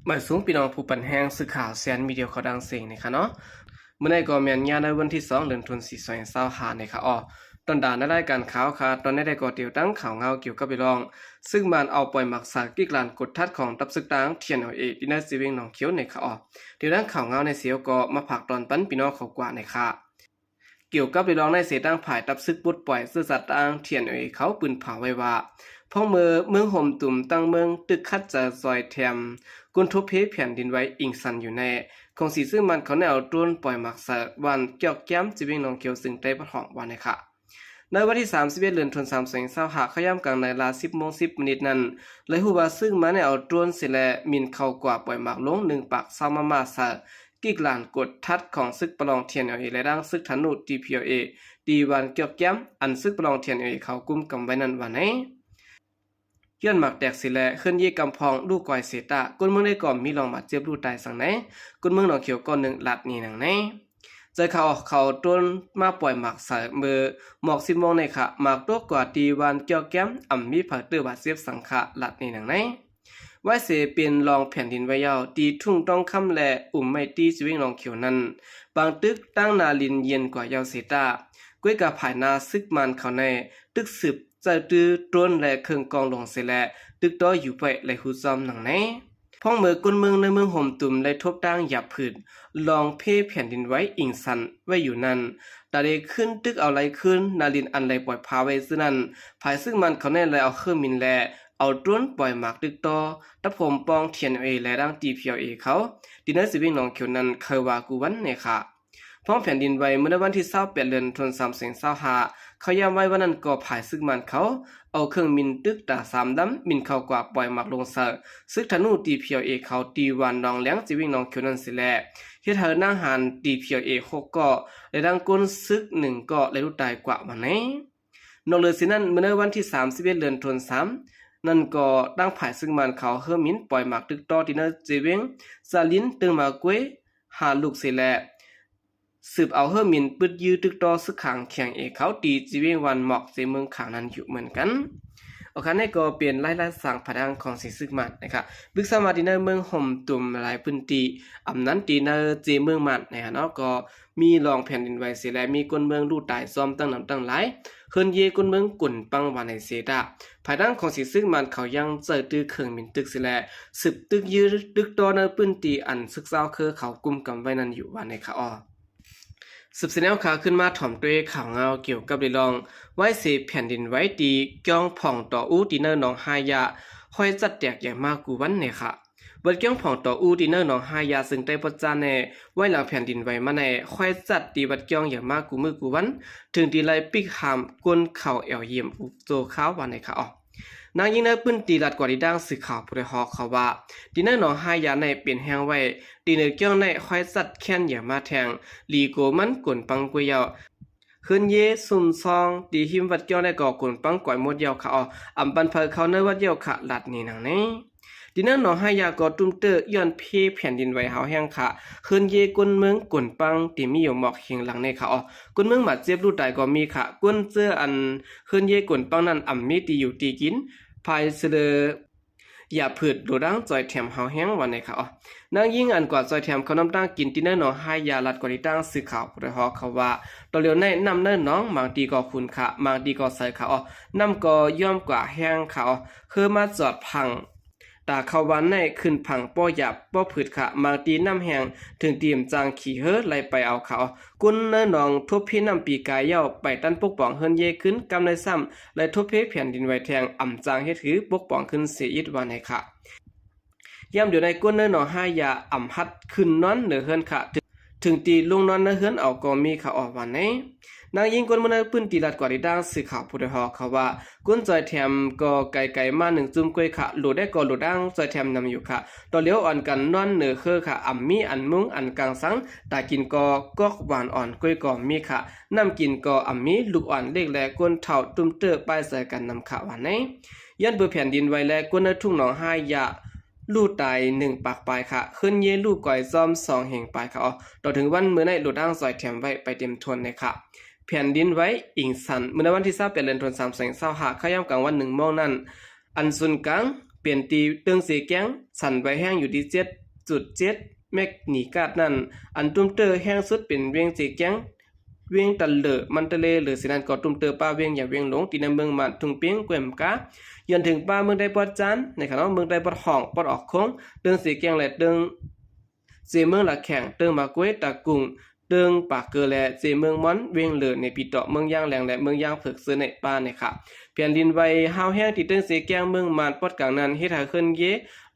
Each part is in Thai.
หมายสูงพี่น้องผู้ปันแห้งสื่อข่าวแซนมีเดียวเขาดังเสียงนะคะเนาะเมื่อในก็แมนญาในวันที่2 เดือนธันวาคม2525นะคะตอนด่านได้การข่าวค่ะตอนนี้ได้ก็เตียวตั้งข่าวเงาเกี่ยวกับไปลองซึ่งมันเอาปล่อยหมักสากิกลานกดทัดของตับซึกตังเทียนเอาเอดินาซีเวงหนองเขียวในค่ะเดี๋ยวตั้งข่าวเงาในเสียวก็มาผักตอนปั้นพี่น้องเขากว่าในค่ะเกี่ยวกับไปลองในเสียตั้งผ่ายตับซึกปุดปล่อยซื่อสัตว์ตังเทียนเอาเอเขาปืนเผาไว้ว่าพ่อเมืองห่มตุ่มตั้งเมืองตึกคัดจะซอยแถมกุนทุบเพแผ่นดินไว้อิงสันอยู่ในของสีซึ่งมันเขาแนวต้นปล่อยหมักสะวันเกี่ยวแก้มจีเวงหนองเขียวซึ่งได้ประหองวันในค่ะในวันที่31 เดือนธันวาคม2525ขย่ำกลางในเวลา 10:10 นั้นเลยฮู้ว่าซึ่งมันเอาต้นสิแลมินเข้ากว่าปล่อยหมักลง1ปากซามาสะกิกลานกดทัดของซึกประลองเทียนเอาและดังซึกธนู TPLA ดีวันเกี่ยวแก้มอันซึกประลองเทียนเอาเขากุมกำไว้นั้นวันไหนย้อนหมักแตกสิแลขึ้นยี่กำพองลูกก่อยเสตะกุนเมืองได้ก่อมีลองมาเจ็บลูกตายสังไหนกุนเมืองหนองเขียวก่อน1ลัดนี่หนังไหนใจเขาต้นมาปล่อยหมักใส่มือหมอก10 โมงในค่ะหมักตัวกว่าตีวันเกี่ยวแก้มอ่ำมีผักเตือบาดเสียบสังขะลัดนี่หนังไหนไว้เสเป็นรองแผ่นดินไว้ยาวตีทุ่งต้องคำแลไม่ตีชีวิตหนองเขียวนั้นบางตึกตั้งนาลินเย็นกว่ายาวเสตะก้วยกับภายนาซึกมันเขาในตึกสืบจะตื้อต้นและเครื่องกองลงเสแลตึกต้ออยู่ไปและหูซ้อมหนังไหนพ้องเมือกุนเมืองในเมืองห่มตุ่มและทบตั้งหยับผืดลองเพแผ่นดินไว้อิงสันไว้อยู่นั้นแต่ได้ขึ้นตึกเอาไรขึ้นนาลินอันไรปล่อยพาไว้ซึ่งนั้นภายซึ่งมันเขาแน่เลยเอาเครื่องมินแลเอาต้นปล่อยหมากตึกต่อตะผมปองเทียนเอและดังตีเพียวเอเขาดินเนอร์สิวิ่งหนองเขียวนั้นเคยว่ากูวันเนี่ยค่ะพ้องแผ่นดินไว้เมื่อวันที่28 เดือนธันวาคม2525เขาย้ำไว้ว่านั้นก็ภายซึ่งมันเขาเอาเครื่องมินตึกตา3 ดำมินเข้ากว่าปล่อยหมากลงเสอซึกธนูตีเพียวเอเขาตีวันนองเลี้ยงจีวิ่งนองเขียวนั้นสิแลเฮ็ดเธอนั่งหันตีเพียวเอ6ก็และดังก้นซึก1ก็และรู้ตายกว่าวันไหนนอกเลยสินั้นเมื่อวันที่31 เดือนธันวาคมนั่นก็ดังภายซึ่งมันเขาเฮอมินปล่อยหมากตึกต่อที่นั่นจีวิ่งซาลินตึงมากวยหาลูกสิแลสืบเอาเฮอมินปึดยื้อตึกต่อซึกขังแข่งเอเขาตีจีเวงวันหมอกเสเมืองขางนั้นอยู่เหมือนกันโอเคนี่ก็เปลี่ยนไล่สั่งพดังของสิซึกมันนะครับบึกสมาดินเมืองห่มตุ่มหลายพื้นที่อำนั้นตีเนเจเมืองมันนะฮะเนาะก็มีรองแผ่นดินไหวเสียและมีคนเมืองลู่ตายซ้อมตั้งนำตั้งหลายเฮินเยคนเมืองกุ่นปังวันในเสดาภายดังของสิซึกมันเขายังเจอตื้อเครื่องมินตึกเสียและสืบตึกยื้อตึกต่อในพื้นที่อันซึกเศร้าคือเขากุมกำไว้นั้นอยู่วันในค่ะสืบเสนอข่าวขึ้นมาถ่อมด้วยข่าวเงาเกี่ยวกับเรื่องไว้เสียแผ่นดินไว้ดีเกี่ยงผ่องต่ออูดินเนอร์หนองฮายาห้อยจัดแตกอย่างมากกูวันเนี่ยค่ะบทเกี่ยงผ่องต่ออูดินเนอร์หนองฮายาซึ่งได้ประจานในไว้หลังแผ่นดินไว้มาในห้อยจัดตีบัดเกี่ยงอย่างมากกูมือกูวันถึงตีไลปิกหามก้นเข่าเอวเยี่ยมอุโจข้าววันในค่ะนางยิงในปืนตีรัดกว่าดีดังสื่อข่าวผู้ใดฮอกเขาว่าดินเนอร์หนองฮายาในเปลี่ยนแห้งไว้ดินเนอร์เกี่ยงในค่อยสัตว์แค้นอย่ามาแทงลีโกมันกวนปังกุยาวขึ้นเยซุนซองตีหิมวัดเกี่ยงในก่อกวนปังก่อยมดยาวเขาอำบันเพอเขาในวัดยาวขะหลัดนี่หนังนี้ดินเนอร์หนองฮายาก็ตุ้มเตอย้อนเพแผ่นดินไว้เฮาแห้งค่ะขึ้นเยกวนเมืองกวนปังตีมีอยู่หมอกเฮียงหลังในเขากวนเมืองหมัดเจ็บรูตายก็มีค่ะกวนเจออันขึ้นเยกวนปังนั้นอำมีตีอยู่ตีกินภายเสลอย่าผืดดูดังจอยแถมเฮาแห้งวันในค่ะนางยิ่งอันกว่าจอยแถมเขาน้ำตั้งกินที่เนื้อหนองให้ยาลัดกว่าที่ตั้งสื่อข่าวผู้ใดฮอกเขาว่าตัวเร็วในนำเนื้อน้องบางทีก็คุณค่ะบางทีก็ใส่ค่ะนำก็ย่อมกว่าแห้งค่ะคือมาจอดพังตาเขาวันในขึ้นพังป้อหยับป้อผืดค่ะบางทีน้ำแห้งถึงเตรียมจางขี่เฮ้ไล่ไปเอาเขากุนเนื้อหนองทุบพี่น้ำปีกายเย้าไปตั้นปกป้องเฮินเยขึ้นกำในซ้ำและทุบเพแผ่นดินไว้แทงอ่ำจางเฮ็ดถือปกป้องขึ้นเสียอิดวันให้ค่ะย่ำเดี๋ยวในกุนเนื้อหนองห้ายาอ่ำฮัดขึ้นนอนเหนือเฮินค่ะถึงตีลงนอนเนื้อเฮินเอาก็มีข่าวออกวันนี้นางยิงกวนมันปืนตีลัดกว่าที่ดังสื่อข่าวผู้ใดฮอกเขาว่ากุนจอยแถมก็ไกลๆมา1 จุ่มกล้วยค่ะหลุดได้ก็หลุดดังจอยแถมนำอยู่ค่ะต่อเลี้ยวอ่อนกันนอนเหนือคือค่ะอ่ำมีอันมุ้งอันกลางสังตากินก็กอกหวานอ่อนกล้วยก็มีค่ะน้ำกินก็อ่ำมีลูกอ่อนเล็กแลก้นเท่าตุ้มเตอป้ายใส่กันนำข่าววันนี้ยันเบื่อแผ่นดินไว้แลก้นในทุ่งหนองห้ายาลู่ตาย1 ปากปลายค่ะขึ้นเยลู่ก่อยซ้อม2 แห่งปลายค่ะต่อถึงวันมื้อในหลุดดังจอยแถมไว้ไปเต็มทวนเลยค่ะแผ่นดินไว้อิงสันเมื่อวันที่28 เดือนธันวาคม2525ขย่ำกลางวัน1 โมงนั้นอันซุนกัง เปลี่ยนตีตึงเสียแก้งสั่นไว้แห้งอยู่ที่7.7แมกนีกาดนั่นอันตุ้มเตอร์แห้งสุดเป็นเวียงเสียแก้งเวียงตันเลอมันตะเลหรือสินันก็ตุ้มเตอป้าเวียงอย่าเวียงหลงที่ในเมืองมันทุงเปียงแกวมกายันถึงป้าเมืองได้ปอดจันในขณะเมืองได้ปอดห้องปอดออกคงตึงเสียแก้งและตึงเสียเมืองละแข่งตึงมากวยตะกุงตึงปากเกอและเสียเมืองม้อนเวียงเหลือในปีเตาะเมืองย่างแหลงและเมืองย่างฝึกซื้อในป้าในค่ะเปลี่ยนดินไว้ห้าวแห้งที่ตึงเสียแก้งเมืองมันปอดกลางนั้นเฮ็ดให้ขึ้นเย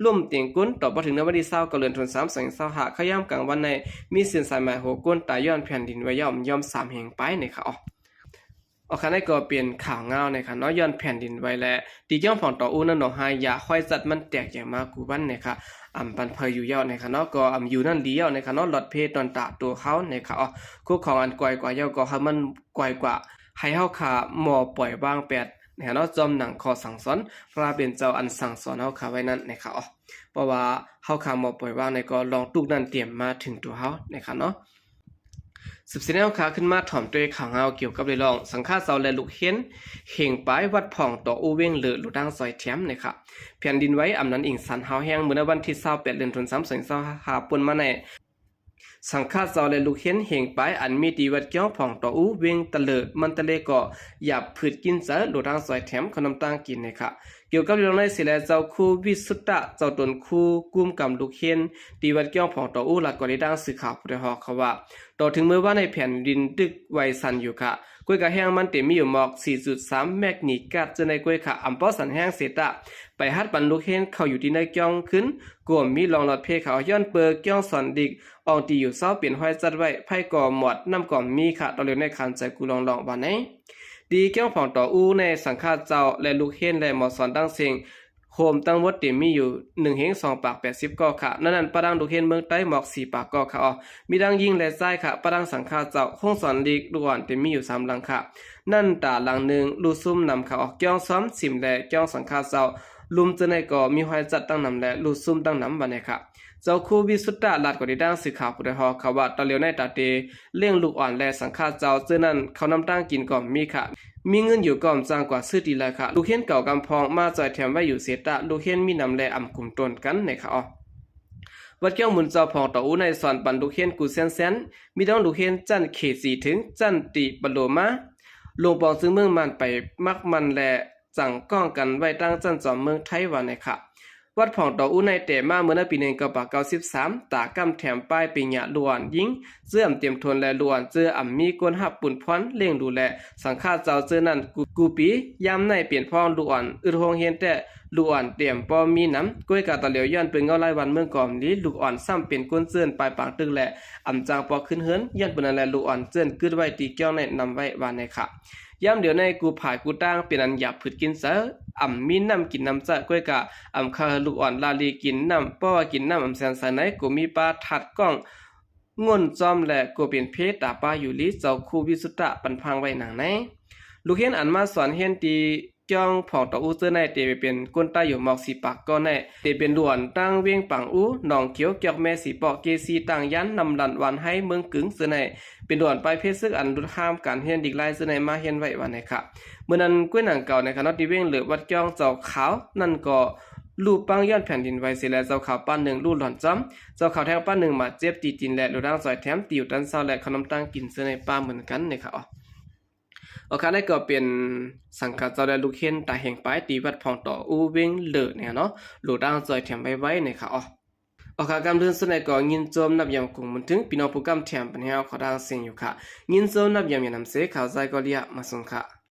ล่มเตียงก้นต่อบ่ถึงในวันที่20ก็เดือนธันวาคม2525ขย่ำกลางวันในมีเส้นสายหมายโหก้นตายย้อนแผ่นดินไว้ย่อม3แห่งไปในค่ะออกคันได้ก็เปลี่ยนข่าวเงาในค่ะเนาะย้อนแผ่นดินไว้และตีจ้องผ่องต่ออู้นั่นหนองหายอย่าค่อยจัดมันแตกอย่างมากูวันในค่ะปันเพยอยู่ยาวในค่ะเนาะก็อยู่นั่นดียาวในค่ะเนาะหลอดเพตอนตาตัวเขาในค่ะคู่ของอันก่อยกว่ายาวก็ให้มันก่อยกว่าให้เฮาขาหมอปล่อยวางแปดเนาะจอมหนังคอสั่งสอนพระเป็นเจ้าอันสั่งสอนเฮาขาไว้นั่นในค่ะเพราะว่าเฮาขาหมอปล่อยวางในก็ลองตุกนั่นเตรียมมาถึงตัวเฮาในค่ะเนาะ14แนวขาขึ้นมาถ่อมด้วยข่าวเงาเกี่ยวกับเรื่องสังฆาเสาและลูกเห็นเข่งปลายวัดผ่องต่ออูเวงเหลือลูกดังซอยแถมนะครับแผ่นดินไว้อำนั้นอิงสันเฮาแห้งเมื่อวันที่28เดือนธันวาคม2525ปนมาในสังฆาเสาและลูกเห็นเห่งปลายอันมีตีวัดเกี้ยวผ่องต่ออูเวงตะเลมันตะเลก็หยับผืดกินเสลูกดังซอยแถมขนมตังกินนะครับเกี่ยวกับเรื่องในสิแลเจ้าคู่วิสุตตะเจ้าตนคู่กุมกำลูกเห็นตีวัดเกี้ยวผ่องต่ออูหลักก็ได้ดังสื่อข่าวผู้ใดฮอกเขาว่าต่อถึงเมื่อว่าในแผ่นดินตึกไวสันอยู่ค่ะกล้วยกะแห้งมันเต็มมีอยู่หมอก 4.3 แมกนีกาดจะในกล้วยค่ะอัมปอสันแห้งเสตะไปฮัดปันลูกเห็นเข้าอยู่ที่ในจ้องขึ้นกวมมีรองหลอดเพเขาย้อนเปิกจ้องสอนดิกอองตีอยู่เศร้าเปลี่ยนห้อยจัดไว้ไพ่ก่อหมดน้ำก่อมมีค่ะต่อเร็วในคันใจกูลองวันไหนดีเกี้ยวผ่องต่ออูในสังฆาเจ้าและลูกเห็นและหมอสอนตั้งเสียงโฮมตั้งวัดเต็มมีอยู่1เฮง2ปาก80ก็ค่ะนั่นปะดังลูกเห็นเมืองใต้หมอก4ปากก็ค่ะมีดังยิงและซ้ายค่ะปะดังสังฆาเจ้าห้องสอนลีกด่วนเต็มมีอยู่3หลังค่ะนั่นตาหลังหนึ่งลูซุ่มนำค่ะเกี้ยวซ้อมสิมและเกี้ยวสังฆาเจ้าลุมจะในก็มีห้อยจัดตั้งนำและลูซุ่มตั้งนำบันไดค่ะเจ้าคู่วิสุตตะลาดก็ได้ดังสื่อข่าวผู้ใดฮอเขาว่าตะเลียวในตาเตเลี้ยงลูกอ่อนและสังฆาเจ้าเจ้านั้นเขานำตั้งกินก่อมมีค่ะมีเงินอยู่ก่อมจางกว่าซื้อดีเลยค่ะลูกเห็นเก่ากำพองมาจอยแถมไว้อยู่เสตะลูกเห็นมีนำแลอ่ำกลุ่มตนกันในค่ะวัดแก้วหมุนเจ้าพองต่ออูในสอนปันลูกเห็นกูเซนมีต้องลูกเห็นจันเขตสีถึงจันติปโลมาลงปองซึ่งเมืองมันไปมักมันและจังก้องกันไว้ตั้งจันจอมเมืองไทยวันในค่ะวัดผ่องต่ออูในแต่มาเมื่อปี1993ตากำแถมป้ายปีหยาล้วนยิงเสื่อมเตรียมทนและล้วนเจออ่ำมีกวนหับปุ่นพรเล่งดูแลสังฆาเจ้าเจอนั้นกูปียามในเปลี่ยนพ้องล้วนอึดหงเฮียนแต่ล้วนเตรียมปอมีน้ำก้วยกาตะเหลียวย้อนเป็นเงาไล่วันเมืองก่อมนี้ลูกอ่อนซ้ำเป็นก้นเจือนปลายปางตึงและอ่ำจางปอขึ้นเฮินย้อนเป็นอะไรลูกอ่อนเจือนกึดไว้ตีเกี้ยวในนำไว้วานในค่ะย่ำเดี๋ยวในกูผายกูตั้งเป็นอันหยาบผืดกินเสอมีน้ำกินน้ำจะก้วยกะคาลูกอ่อนลาลีกินน้ำป้อกินน้ำแสนสายไหนกูมีปลาถัดกล้องง่นจอมและกูเป็นเพศตาปลาอยู่ลิเจ้าคู่วิสุตตะปันพังไว้หนังไหนลูกเห็นอันมาสอนเห็นตีจ้องผ่องต่ออูเจอในเตไปเป็นก้นใต้อยู่หมอกสีปากก็ในเตเป็นด่วนตั้งเวียงปังอูหนองเขียวเกี่ยวแม่สีปอกเกซีต่างยันนำลันวันให้เมืองกึ๋งเจอในเป็นด่วนไปเพศซึกอันรุดห้ามการเฮียนดิกไล่เจอในมาเฮียนไว้วันไหนค่ะเมื่อนั้นกุ้ยหนังเก่าในคณะที่เวียงเหลือวัดจ้องเจ้าขาวนั่นก็ลูกปังย้อนแผ่นดินไว้เสียแล้วเจ้าขาวป้านหนึ่งลูกหล่อนจ้ำเจ้าขาวแทงป้านหนึ่งมาเจ็บตีจินและลูกดังซอยแถมติวตันเศร้าและขนมตั้งกินเจอในป้าเหมือนกันเนี่ยค่ะโอเคได้ก็เป็นสังกัดเจ้าได้ลูกเห็นตาแห่งปลายตีวัดผ่องต่ออูเวงเหลือเนี่ยเนาะลูกดังจอยแถมไว้เนี่ยค่ะโอเคกำเดินส่วนในก็ยินโจมนับยำกุ่มมันถึงพี่น้องผู้กำแถมปัญหาขอดังเสียงอยู่ค่ะยินโจมนับยำอย่านำเสข่าวใจก็เรียกมาส่งค่ะ